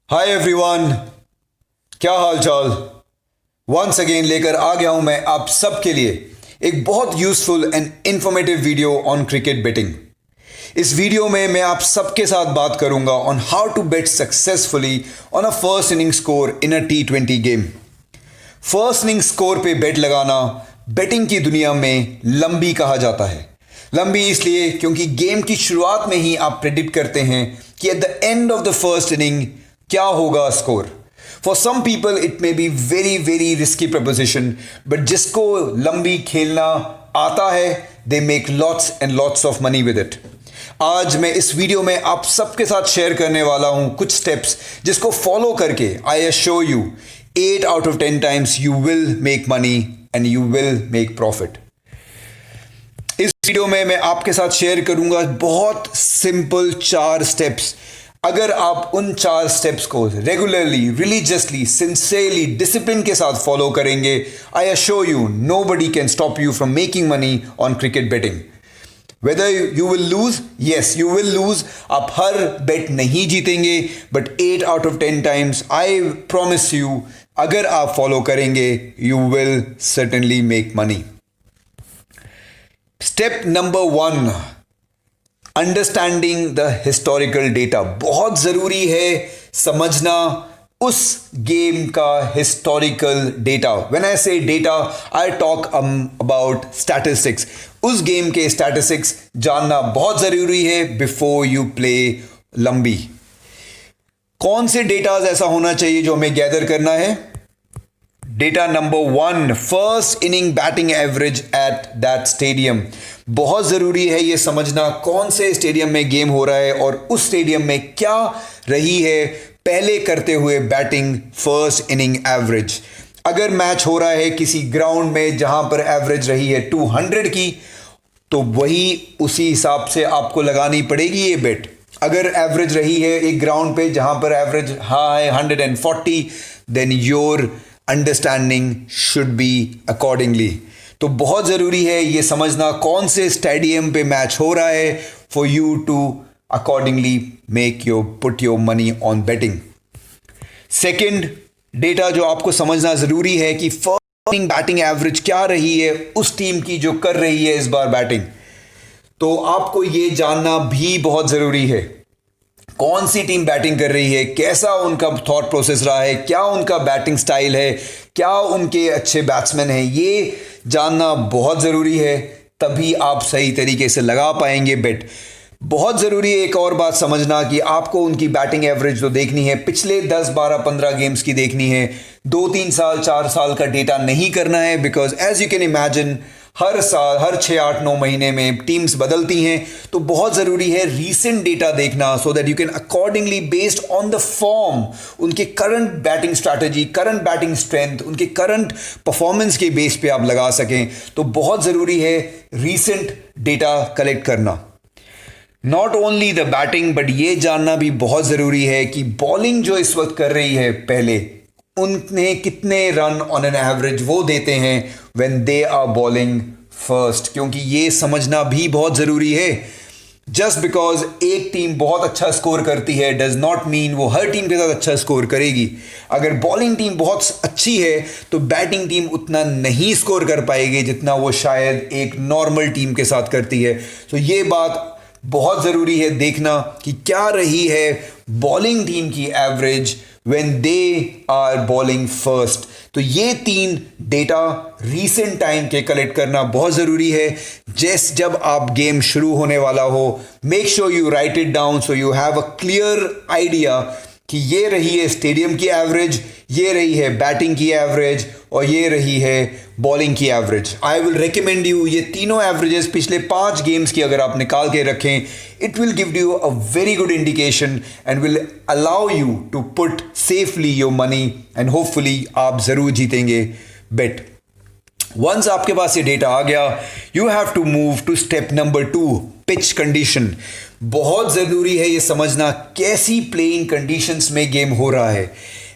Hi everyone, क्या हाल चाल। Once again लेकर आ गया हूं मैं आप सबके लिए एक बहुत useful and informative video on cricket betting. इस वीडियो में मैं आप सबके साथ बात करूंगा on how to bet successfully on a first inning score in a T20 game. First inning score पे बेट लगाना बेटिंग की दुनिया में लंबी कहा जाता है। लंबी इसलिए क्योंकि गेम की शुरुआत में ही आप प्रेडिक्ट करते हैं कि at the end of the first inning क्या होगा score. For some people it may be very very risky proposition, but जिसको लंबी खेलना आता है they make lots and lots of money with it. आज मैं इस वीडियो में आप सबके साथ शेयर करने वाला हूं कुछ स्टेप्स जिसको फॉलो करके आई assure you 8 out of 10 times you will make money and you will make profit। इस वीडियो में मैं आपके साथ शेयर करूंगा बहुत सिंपल 4 स्टेप्स। अगर आप उन 4 स्टेप्स को रेगुलरली, रिलीजियसली, सिंसियरली, डिसिप्लिन के साथ फॉलो करेंगे, I assure you nobody can stop you from making money on cricket betting. Whether you will lose, yes you will lose, आप हर बेट नहीं जीतेंगे, but 8 out of 10 times I promise you अगर आप follow करेंगे you will certainly make money. Step number 1, understanding the historical data. बहुत जरूरी है समझना उस गेम का हिस्टोरिकल डेटा। व्हेन आई से data I talk about statistics. उस गेम के स्टैटिस्टिक्स जानना बहुत जरूरी है बिफोर यू प्ले लंबी। कौन से डेटाज ऐसा होना चाहिए जो हमें गैदर करना है? Data number 1, first inning batting average at that stadium. बहुत ज़रूरी है ये समझना कौन से स्टेडियम में गेम हो रहा है और उस स्टेडियम में क्या रही है पहले करते हुए बैटिंग फर्स्ट इनिंग एवरेज। अगर मैच हो रहा है किसी ग्राउंड में जहां पर एवरेज रही है 200 की, तो वही उसी हिसाब से आपको लगानी पड़ेगी ये बेट। अगर एवरेज रही है एक ग्राउंड पे जहां पर एवरेज है 140, then your understanding should be accordingly. तो बहुत ज़रूरी है ये समझना कौन से स्टेडियम पे मैच हो रहा है for you to accordingly make your put your money on betting. Second data जो आपको समझना ज़रूरी है कि फर्स्ट इनिंग बैटिंग एवरेज क्या रही है उस टीम की जो कर रही है इस बार बैटिंग। तो आपको ये जानना भी बहुत ज़रूरी है कौन सी टीम बैटिंग कर रही है, कैसा उनका थॉट प्रोसेस रहा है, क्या उनका बैटिंग स्टाइल है, क्या उनके अच्छे बैट्समैन हैं, ये जानना बहुत ज़रूरी है। तभी आप सही तरीके से लगा पाएंगे बेट। बहुत ज़रूरी है एक और बात समझना कि आपको उनकी बैटिंग एवरेज जो देखनी है पिछले 10, 12, 15 गेम्स की देखनी है। 2, 3 साल, 4 साल का डेटा नहीं करना है, because as you can imagine हर साल, हर 6, 8, 9 महीने में टीम्स बदलती हैं। तो बहुत ज़रूरी है रीसेंट डेटा देखना so that you can accordingly based on the form, उनके current batting strategy, current batting strength, उनके करंट परफॉर्मेंस के बेस पे आप लगा सकें। तो बहुत ज़रूरी है रीसेंट डेटा कलेक्ट करना। Not only the batting, but ये जानना भी बहुत ज़रूरी है कि बॉलिंग जो इस वक्त कर रही है पहले उन्हें कितने रन ऑन एन एवरेज वो देते हैं when they are bowling first, क्योंकि ये समझना भी बहुत ज़रूरी है। जस्ट बिकॉज एक टीम बहुत अच्छा स्कोर करती है डज नॉट मीन वो हर टीम के साथ अच्छा स्कोर करेगी। अगर बॉलिंग टीम बहुत अच्छी है तो बैटिंग टीम उतना नहीं स्कोर कर पाएगी जितना वो शायद एक नॉर्मल टीम के साथ करती है। तो ये बात बहुत ज़रूरी है देखना कि क्या रही है बॉलिंग टीम की average when they are bowling first। तो ये 3 डेटा रीसेंट टाइम के कलेक्ट करना बहुत ज़रूरी है। जब आप गेम शुरू होने वाला हो make sure you right it down so you have a clear idea कि ये रही है स्टेडियम की एवरेज, ये रही है बैटिंग की एवरेज और ये रही है बॉलिंग की average. I will recommend you ये तीनों एवरेजेस पिछले 5 गेम्स की अगर आप निकाल के रखें, it will give you a very good indication and will allow you to put safely your money and hopefully आप ज़रूर जीतेंगे बेट। वंस आपके पास ये डेटा आ गया, you have to move to step number 2, pitch condition. बहुत ज़रूरी है ये समझना कैसी प्लेइंग कंडीशंस में गेम हो रहा है।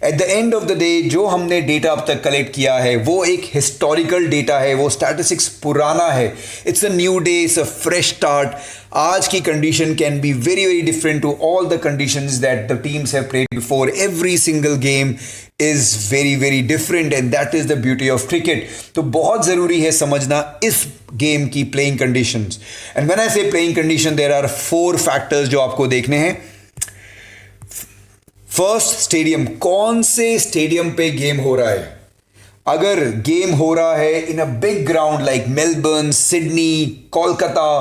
Eight the end of the day जो हमने डेटा अब तक कलेक्ट किया है वो एक हिस्टोरिकल डेटा है, वो स्टैटिस्टिक्स पुराना है. It's a new day, it's a fresh start. आज की condition can be very very different to all the conditions that the teams have played before. Every single game is very very different and that is the beauty of cricket. तो बहुत ज़रूरी है समझना इस game की playing conditions. And when I say playing condition there are 4 factors जो आपको देखने हैं. First, stadium. कौन से स्टेडियम पे गेम हो रहा है. अगर गेम हो रहा है in a big ground like Melbourne, Sydney, Kolkata,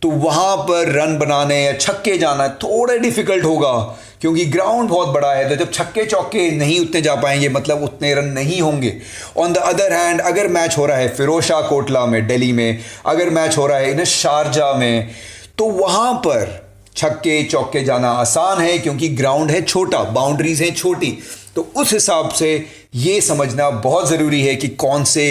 तो वहां पर रन बनाने या छक्के जाना थोड़ा डिफिकल्ट होगा क्योंकि ग्राउंड बहुत बड़ा है. तो जब छक्के चौके नहीं उतने जा पाएंगे मतलब उतने रन नहीं होंगे. ऑन द अदर हैंड अगर मैच हो रहा है फिरोजशाह कोटला में दिल्ली में, अगर मैच हो रहा है इन शारजा में, तो वहां पर छक्के चौके जाना आसान है क्योंकि ग्राउंड है छोटा, बाउंड्रीज हैं छोटी. तो उस हिसाब से ये समझना बहुत ज़रूरी है कि कौन से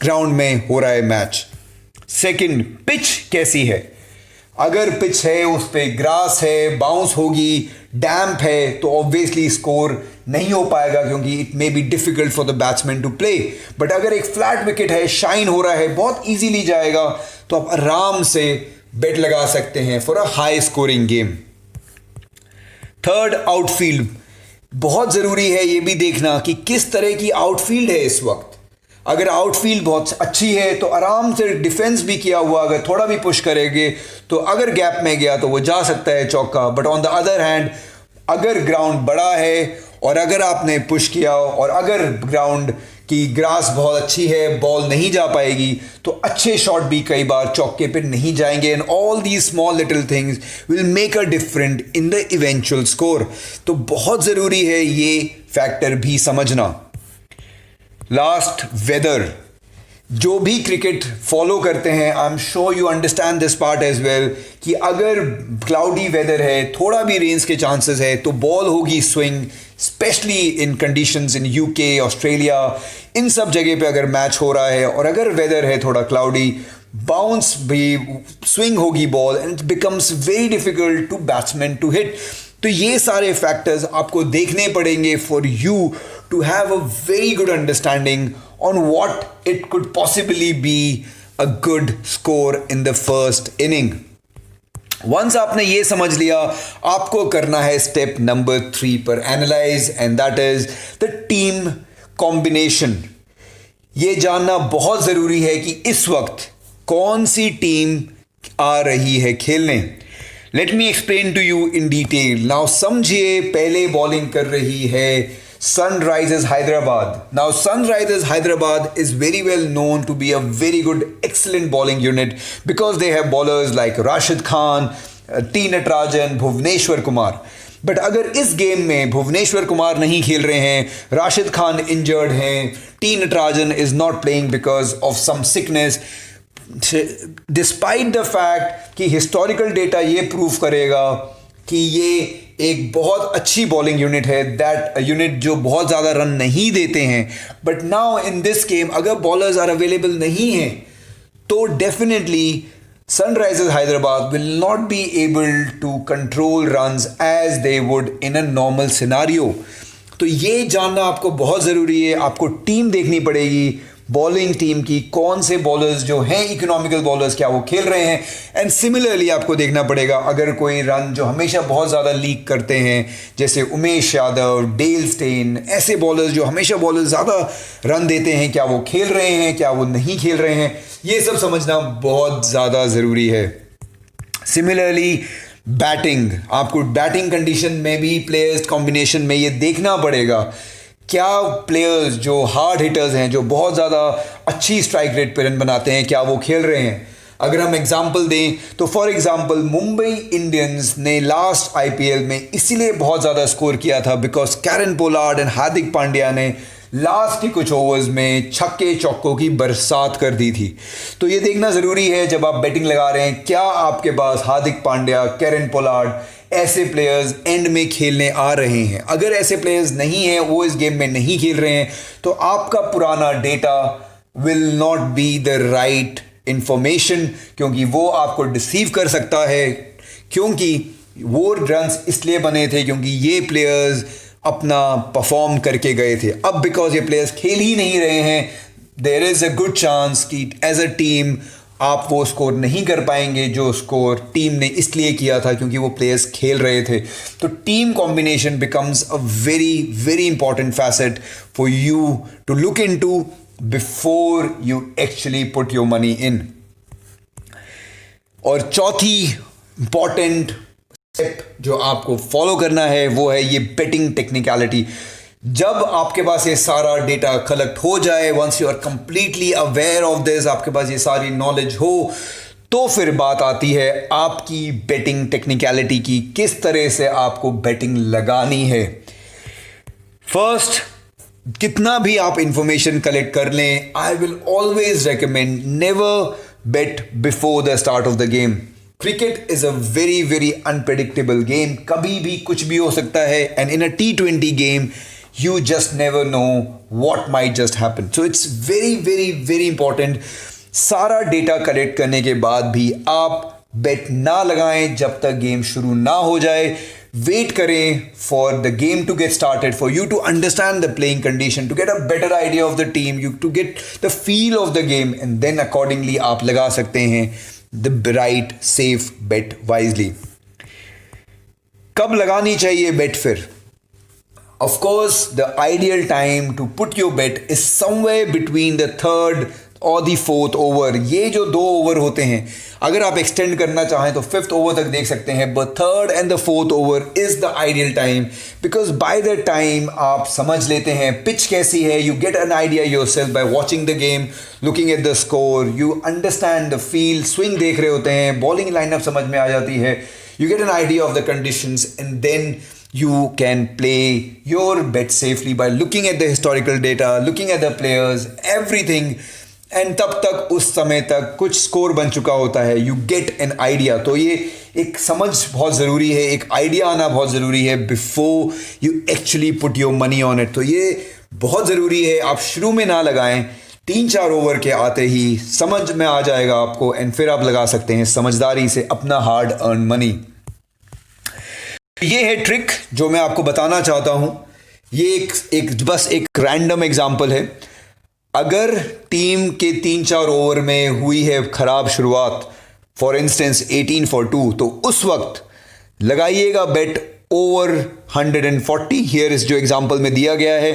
ग्राउंड में हो रहा है मैच. सेकंड, पिच कैसी है. अगर पिच है उस पे ग्रास है, बाउंस होगी, डैम्प है, तो ऑब्वियसली स्कोर नहीं हो पाएगा क्योंकि it may be difficult for the batsman to play. But अगर एक फ्लैट विकेट है, शाइन हो रहा है, बहुत इजीली जाएगा, तो आप आराम से बेट लगा सकते हैं for a high scoring game. Third, outfield. बहुत ज़रूरी है ये भी देखना कि किस तरह की आउटफील्ड है इस वक्त. अगर आउटफील्ड बहुत अच्छी है तो आराम से डिफेंस भी किया हुआ, अगर थोड़ा भी पुश करेंगे तो अगर गैप में गया तो वो जा सकता है चौका. But on the other hand अगर ग्राउंड बड़ा है और अगर आपने पुश किया और अगर ग्राउंड की ग्रास बहुत अच्छी है, बॉल नहीं जा पाएगी, तो अच्छे शॉट भी कई बार चौके पे नहीं जाएंगे. And all these small little things will make a different in the eventual score. तो बहुत ज़रूरी है ये फैक्टर भी समझना. Last, weather. जो भी क्रिकेट फॉलो करते हैं, I am sure you understand this part as well, कि अगर क्लाउडी वेदर है, थोड़ा भी रेंज के चांसेस है, तो बॉल होगी swing, especially in conditions in UK, Australia, इन सब जगह पे अगर मैच हो रहा है और अगर वेदर है थोड़ा क्लाउडी, बाउंस भी, स्विंग होगी ball and it becomes very difficult to batsman to hit. तो ये सारे फैक्टर्स आपको देखने पड़ेंगे for you to have a very good understanding on what it could possibly be a good score in the first inning. Once आपने ये समझ लिया, आपको करना है स्टेप नंबर 3 पर analyse, and that is the team combination. ये जानना बहुत ज़रूरी है कि इस वक्त कौन सी टीम आ रही है खेलने. Let me explain to you in detail. Now समझिए, पहले बॉलिंग कर रही है Sunrisers Hyderabad. Now Sunrisers Hyderabad is very well known to be a very good, excellent bowling unit because they have bowlers like Rashid Khan, T Natarajan, Bhuvneshwar Kumar. But अगर इस game में भुवनेश्वर कुमार नहीं खेल रहे हैं, राशिद खान इंजर्ड हैं, T Natarajan is not playing because of some sickness, despite the fact कि historical data ये प्रूव करेगा कि ये एक बहुत अच्छी बॉलिंग यूनिट है, दैट यूनिट जो बहुत ज़्यादा रन नहीं देते हैं. But now in this game अगर बॉलर्स आर अवेलेबल नहीं हैं तो definitely Sunrisers Hyderabad will not be able to control runs as they would in a normal scenario. तो ये जानना आपको बहुत ज़रूरी है. आपको टीम देखनी पड़ेगी, बॉलिंग टीम की, कौन से बॉलर्स जो हैं इकोनॉमिकल बॉलर्स क्या वो खेल रहे हैं. एंड सिमिलरली आपको देखना पड़ेगा अगर कोई रन जो हमेशा बहुत ज़्यादा लीक करते हैं जैसे उमेश यादव, डेल स्टेन, ऐसे बॉलर्स जो हमेशा बॉलर्स ज़्यादा रन देते हैं, क्या वो खेल रहे हैं, क्या वो नहीं खेल रहे हैं, ये सब समझना बहुत ज़्यादा ज़रूरी है. सिमिलरली बैटिंग, आपको बैटिंग कंडीशन में भी प्लेयर्स कॉम्बिनेशन में ये देखना पड़ेगा क्या प्लेयर्स जो हार्ड हिटर्स हैं, जो बहुत ज़्यादा अच्छी स्ट्राइक रेट पे रन बनाते हैं, क्या वो खेल रहे हैं. अगर हम एग्जांपल दें तो फॉर एग्जांपल मुंबई इंडियंस ने लास्ट आईपीएल में इसीलिए बहुत ज़्यादा स्कोर किया था because Kieron Pollard and Hardik Pandya ने लास्ट के कुछ ओवर्स में छक्के चौकों की बरसात कर दी थी. तो ये देखना ज़रूरी है जब आप बैटिंग लगा रहे हैं, क्या आपके पास हार्दिक पांड्या, कैरन पोलार्ड ऐसे प्लेयर्स एंड में खेलने आ रहे हैं. अगर ऐसे प्लेयर्स नहीं हैं, वो इस गेम में नहीं खेल रहे हैं, तो आपका पुराना data will not be the right information, क्योंकि वो आपको डिसीव कर सकता है. क्योंकि वो रन्स इसलिए बने थे क्योंकि ये प्लेयर्स अपना परफॉर्म करके गए थे। अब बिकॉज ये प्लेयर्स खेल ही नहीं रहे हैं, there is a good chance कि एज अ टीम आप वो स्कोर नहीं कर पाएंगे जो स्कोर टीम ने इसलिए किया था क्योंकि वो प्लेयर्स खेल रहे थे। तो team combination becomes a very very important facet for you to look into before you actually put your money in. और चौथी इंपॉर्टेंट स्टेप जो आपको फॉलो करना है वो है ये बेटिंग टेक्निकलिटी। जब आपके पास ये सारा डेटा कलेक्ट हो जाए, once you are completely aware of this, आपके पास ये सारी नॉलेज हो, तो फिर बात आती है आपकी बेटिंग टेक्निकलिटी की, किस तरह से आपको बेटिंग लगानी है। फर्स्ट, कितना भी आप इंफॉर्मेशन कलेक्ट कर लें, I will always recommend never bet before the start of the game. Cricket is a very very unpredictable game, कभी भी कुछ भी हो सकता है, and in a T20 game you just never know what might just happen. So it's very very very important, सारा data collect करने के बाद भी आप बेट ना लगाएं जब तक गेम शुरू ना हो जाए। वेट करें for the game to get started, for you to understand the playing condition, to get a better idea of the team, you to get the feel of the game, and then accordingly आप लगा सकते हैं the right safe bet wisely. कब लगानी चाहिए बेट फिर? Of course, the ideal time to put your bet is somewhere between the third or the fourth over. ये जो 2 ओवर होते हैं, अगर आप एक्सटेंड करना चाहें तो 5th ओवर तक देख सकते हैं, but 3rd and the 4th over is the ideal time, because by that time आप समझ लेते हैं पिच कैसी है, you get an idea yourself by watching the game, looking at the score, you understand the feel, swing देख रहे होते हैं, bowling lineup समझ में आ जाती है, you get an idea of the conditions, and then you can play your bet safely by looking at the historical data, looking at the players, everything, and तब तक उस समय तक कुछ स्कोर बन चुका होता है, you get an idea। तो ये एक समझ बहुत ज़रूरी है, एक आइडिया आना बहुत ज़रूरी है before you actually put your money on it। तो ये बहुत ज़रूरी है, आप शुरू में ना लगाएं, 3-4 ओवर के आते ही समझ में आ जाएगा आपको, एंड फिर आप लगा सकते हैं समझदारी से अपना हार्ड अर्न मनी। ये है ट्रिक जो मैं आपको बताना चाहता हूं। ये बस एक रैंडम एग्जांपल है। अगर टीम के 3-4 ओवर में हुई है खराब शुरुआत, फॉर इंस्टेंस 18 for 2, तो उस वक्त लगाइएगा बेट ओवर 140। हियर इज जो एग्जांपल में दिया गया है।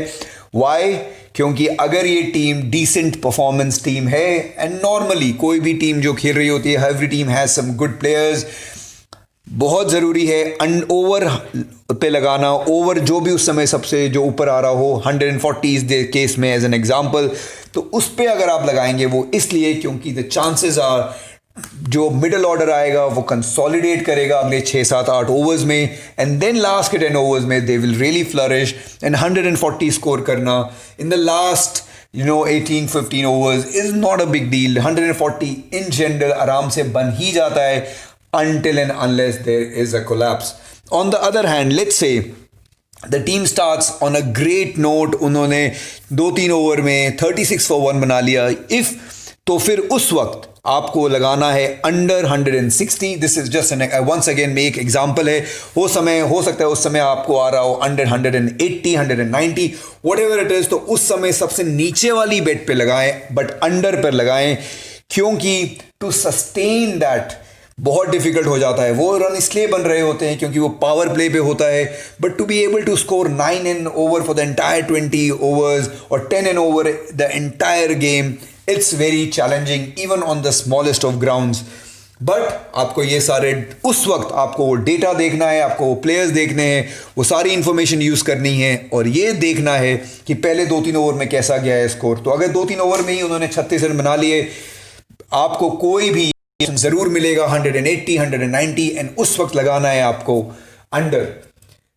वाई? क्योंकि अगर ये टीम डिसेंट परफॉर्मेंस टीम है, एंड नॉर्मली कोई भी टीम जो खेल रही होती है, every team has some good players, बहुत ज़रूरी है ओवर पे लगाना। ओवर जो भी उस समय सबसे जो ऊपर आ रहा हो, 140 केस में एज एन एग्जांपल, तो उस पे अगर आप लगाएंगे वो इसलिए क्योंकि द चांसेस आर जो मिडल ऑर्डर आएगा वो कंसोलिडेट करेगा अगले 6-7-8 ओवर्स में, एंड देन लास्ट के 10 ओवर्स में they will really flourish, and 140 score करना in the last 18-15 overs is not a big deal. 140 in general आराम से बन ही जाता है until and unless there is a collapse. On the other hand, let's say the team starts on a great note, उन्होंने 2-3 over में 36 for 1 बना लिया, if तो फिर उस वक्त आपको लगाना है under 160। This is just once again में एक एग्जांपल है। हो सकता है उस समय आपको आ रहा हो under 180, 190, what ever it is, तो उस समय सबसे नीचे वाली बेट पे लगाएं, बट अंडर पर लगाएं, क्योंकि टू सस्टेन दैट बहुत डिफिकल्ट हो जाता है। वो रन इसलिए बन रहे होते हैं क्योंकि वो पावर प्ले पे होता है, but to be able to score 9 in over for the entire 20 overs और 10 in over the entire game, it's very challenging even on the smallest of grounds. But आपको ये सारे उस वक्त आपको वो डेटा देखना है, आपको वो प्लेयर्स देखने हैं, वो सारी इंफॉर्मेशन यूज़ करनी है और ये देखना है कि पहले 2-3 ओवर में कैसा गया है स्कोर। तो अगर 2-3 ओवर में ही उन्होंने 36 रन बना लिए, आपको कोई भी जरूर मिलेगा 180, 190, एंड उस वक्त लगाना है आपको अंडर।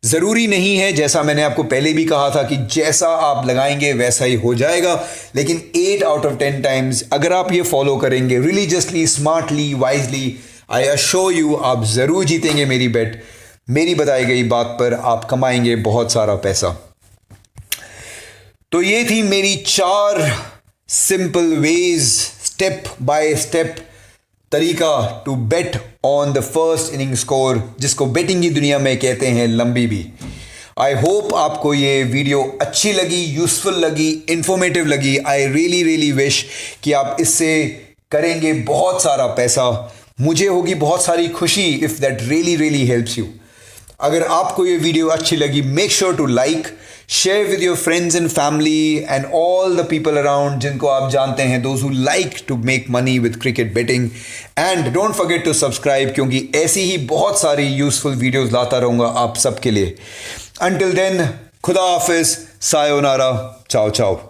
जरूरी नहीं है, जैसा मैंने आपको पहले भी कहा था, कि जैसा आप लगाएंगे वैसा ही हो जाएगा, लेकिन 8 आउट ऑफ 10 टाइम्स अगर आप ये फॉलो करेंगे religiously, smartly, wisely, I assure you आप जरूर जीतेंगे मेरी बेट। मेरी बताई गई बात पर आप कमाएंगे बहुत सारा पैसा। तो ये थी मेरी 4 simple ways, step by step तरीका to bet on the first inning score, जिसको बेटिंग की दुनिया में कहते हैं लंबी बी। आई होप आपको ये वीडियो अच्छी लगी, यूजफुल लगी, इंफॉर्मेटिव लगी। आई रियली रियली विश कि आप इससे करेंगे बहुत सारा पैसा। मुझे होगी बहुत सारी खुशी if that really really helps you. अगर आपको ये वीडियो अच्छी लगी, make sure to like, share with your friends and family and all the people around जिनको आप जानते हैं, those who like to make money with cricket betting. And don't forget to subscribe, क्योंकि ऐसी ही बहुत सारी यूजफुल वीडियोस लाता रहूँगा आप सबके लिए। अंटिल देन, खुदा हाफिज, सायोनारा, चाओ चाओ।